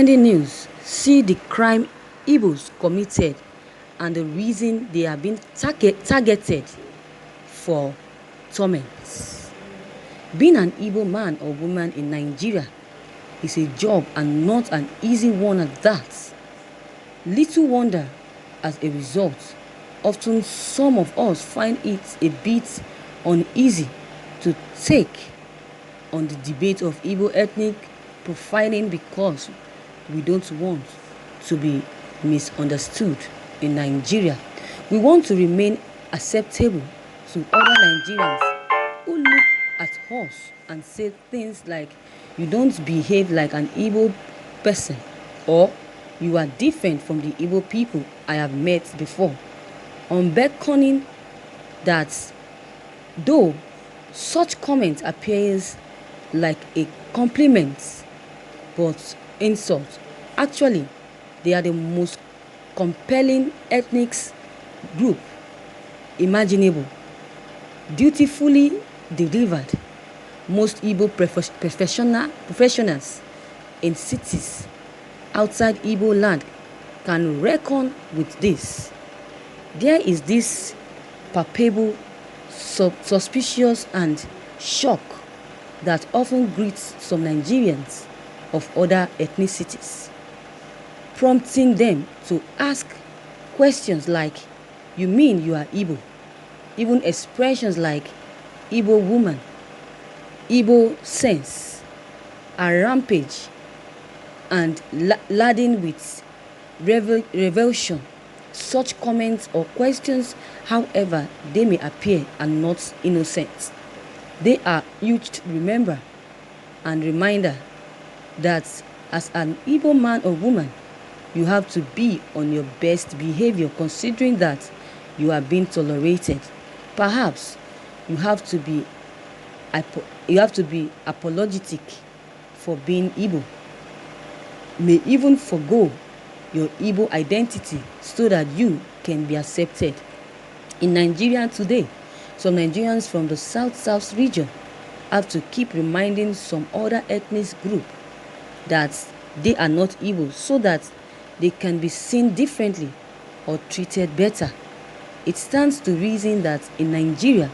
Trending news: see the crime Igbos committed and the reason they are being targeted for torment. Being an Igbo man or woman in Nigeria is a job and not an easy one at that. Little wonder, as a result, often some of us find it a bit uneasy to take on the debate of Igbo ethnic profiling because we don't want to be misunderstood in Nigeria. We want to remain acceptable to other Nigerians who look at us and say things like, you don't behave like an Igbo person, or you are different from the Igbo people I have met before. Unbeckoning that though such comment appears like a compliment but insult, actually they are the most compelling ethnic group imaginable. Dutifully delivered, most Igbo professionals in cities outside Igbo land can reckon with this. There is this palpable suspicious and shock that often greets some Nigerians of other ethnicities, prompting them to ask questions like, you mean you are Igbo? Even expressions like Igbo woman, Igbo sense are rampage and laden with revulsion. Such comments or questions, however they may appear, are not innocent. They are huge to remember and reminder that as an Igbo man or woman, you have to be on your best behavior, considering that you are being tolerated. Perhaps you have to be apologetic for being Igbo. May even forgo your Igbo identity so that you can be accepted. In Nigeria today, some Nigerians from the South region have to keep reminding some other ethnic group that they are not Igbo so that they can be seen differently or treated better. It stands to reason that in Nigeria,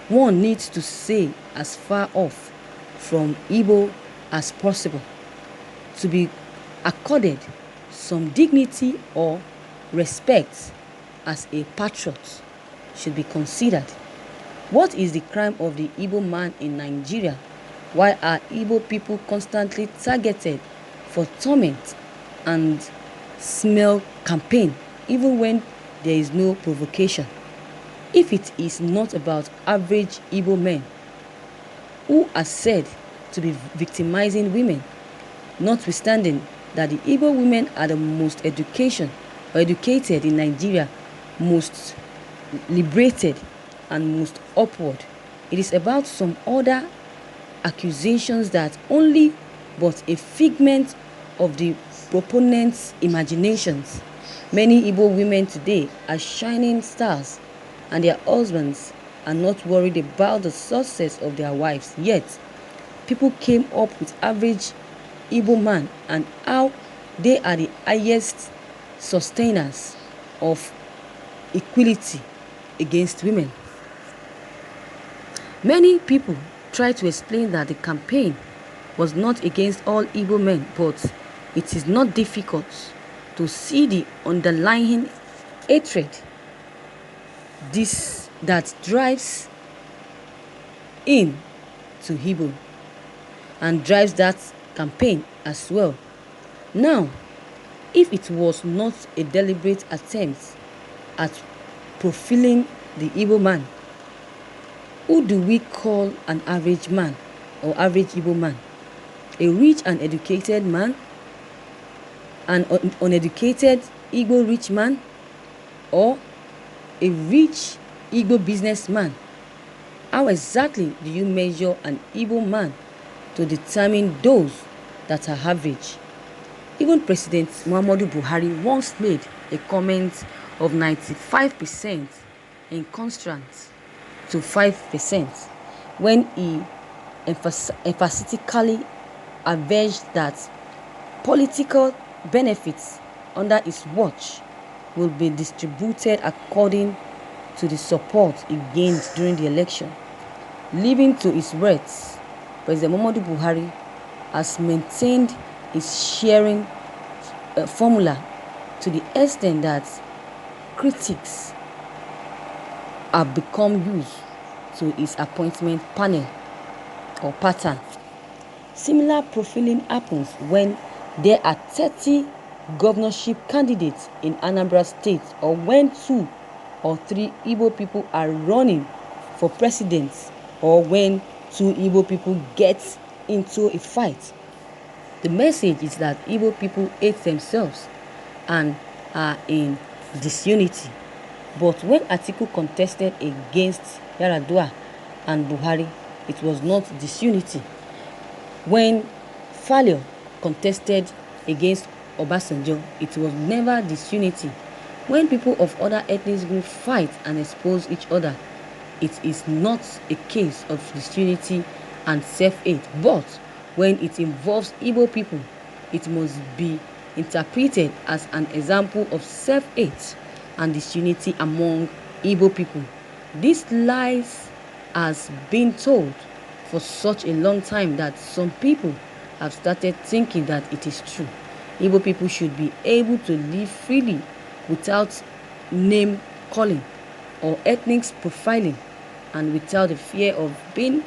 one needs to stay as far off from Igbo as possible to be accorded some dignity or respect as a patriot should be considered. What is the crime of the Igbo man in Nigeria? Why are Igbo people constantly targeted for torment and smell campaign even when there is no provocation? If it is not about average Igbo men who are said to be victimizing women, notwithstanding that the Igbo women are the most educated in Nigeria, most liberated and most upward, it is about some other accusations that only but a figment of the proponents' imaginations. Many Igbo women today are shining stars and their husbands are not worried about the success of their wives. Yet, people came up with average Igbo man and how they are the highest sustainers of equality against women. Many people try to explain that the campaign was not against all Igbo men, but it is not difficult to see the underlying hatred that drives in to Igbo and drives that campaign as well. Now, if it was not a deliberate attempt at profiling the Igbo man, who do we call an average man or average Igbo man? A rich and educated man? An uneducated Igbo rich man? Or a rich Igbo businessman? How exactly do you measure an Igbo man to determine those that are average? Even President Muhammadu Buhari once made a comment of 95% in contrast to 5% when he emphatically averred that political benefits under his watch will be distributed according to the support he gained during the election. Leaving to his words, President Muhammadu Buhari has maintained his sharing formula to the extent that critics have become used to his appointment panel or pattern. Similar profiling happens when there are 30 governorship candidates in Anambra State, or when 2 or 3 Igbo people are running for president, or when 2 Igbo people get into a fight. The message is that Igbo people hate themselves and are in disunity. But when Atiku contested against Yaradua and Buhari, it was not disunity. When Falio contested against Obasanjo, it was never disunity. When people of other ethnic groups fight and expose each other, it is not a case of disunity and self-hate. But when it involves Igbo people, it must be interpreted as an example of self-hate and disunity among Igbo people. This lies has been told for such a long time that some people have started thinking that it is true. Igbo people should be able to live freely without name calling or ethnic profiling, and without the fear of being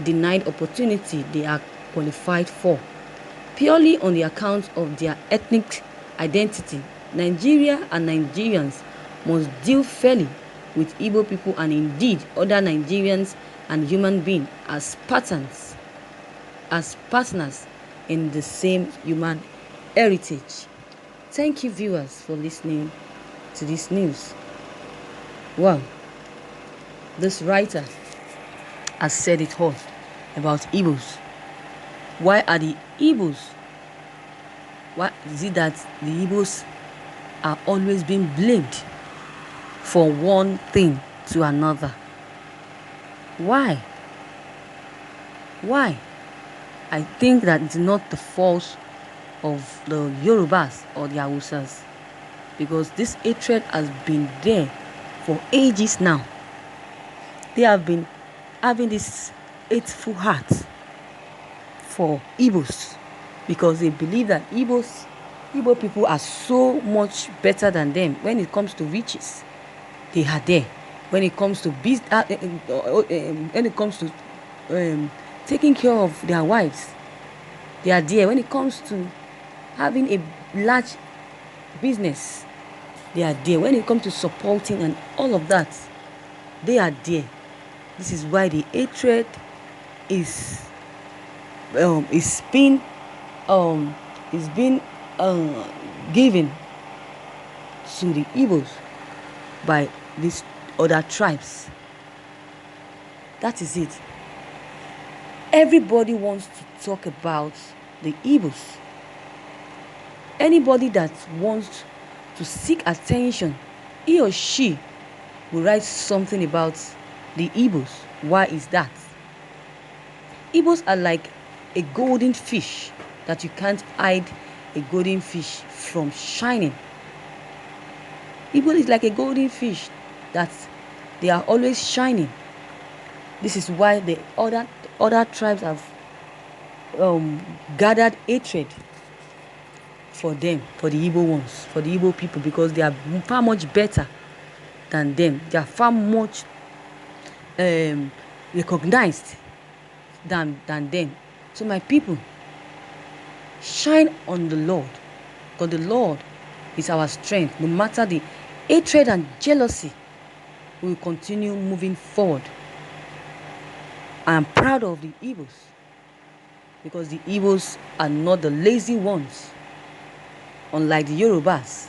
denied opportunity they are qualified for. Purely on the account of their ethnic identity, Nigeria and Nigerians must deal fairly with Igbo people and indeed other Nigerians and human beings as partners in the same human heritage. Thank you, viewers, for listening to this news. Well, this writer has said it all about Igbos. Why are the Igbos? Why is it that the Igbos are always being blamed for one thing to another? Why? I think that it's not the fault of the Yorubas or the Hausas, because this hatred has been there for ages now. They have been having this hateful heart for Igbos because they believe that Igbo people are so much better than them. When it comes to riches, they are there. When it comes to business, when it comes to taking care of their wives, they are there. When it comes to having a large business, they are there. When it comes to supporting and all of that, they are there. This is why the hatred is being given to the Igbos by these other tribes. That is it. Everybody wants to talk about the Igbos. Anybody that wants to seek attention, he or she will write something about the Igbos. Why is that? Igbos are like a golden fish that you can't hide a golden fish from shining. Igbo is like a golden fish that they are always shining. This is why the other tribes have gathered hatred for them, for the Igbo ones, for the Igbo people, because they are far much better than them. They are far much recognized than them. So my people, shine on the Lord, because the Lord is our strength. No matter the hatred and jealousy, we will continue moving forward. I am proud of the Igbos, because the Igbos are not the ones, unlike the Yorubas.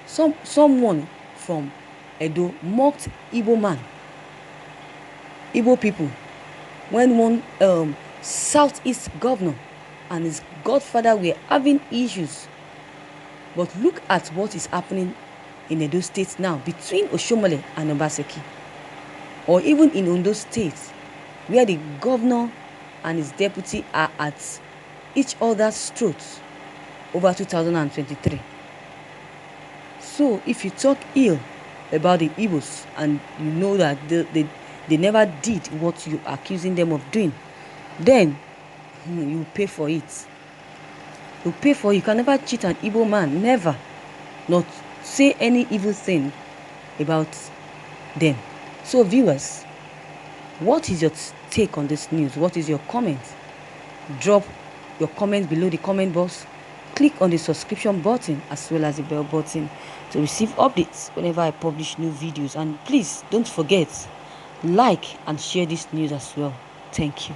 Someone from Edo mocked Igbo man, Igbo people, when one Southeast governor and his godfather were having issues. But look at what is happening in Edo State now between Oshomole and Obaseki, or even in Ondo State, where the governor and his deputy are at each other's throats over 2023. So if you talk ill about the Igbos and you know that they never did what you're accusing them of doing, then you pay for it. You pay for it. You can never cheat an Igbo man, never. Not say any evil thing about them. So viewers, what is your take on this news? What is your comment? Drop your comment below the comment box. Click on the subscription button as well as the bell button to receive updates whenever I publish new videos. And please don't forget, like and share this news as well. Thank you.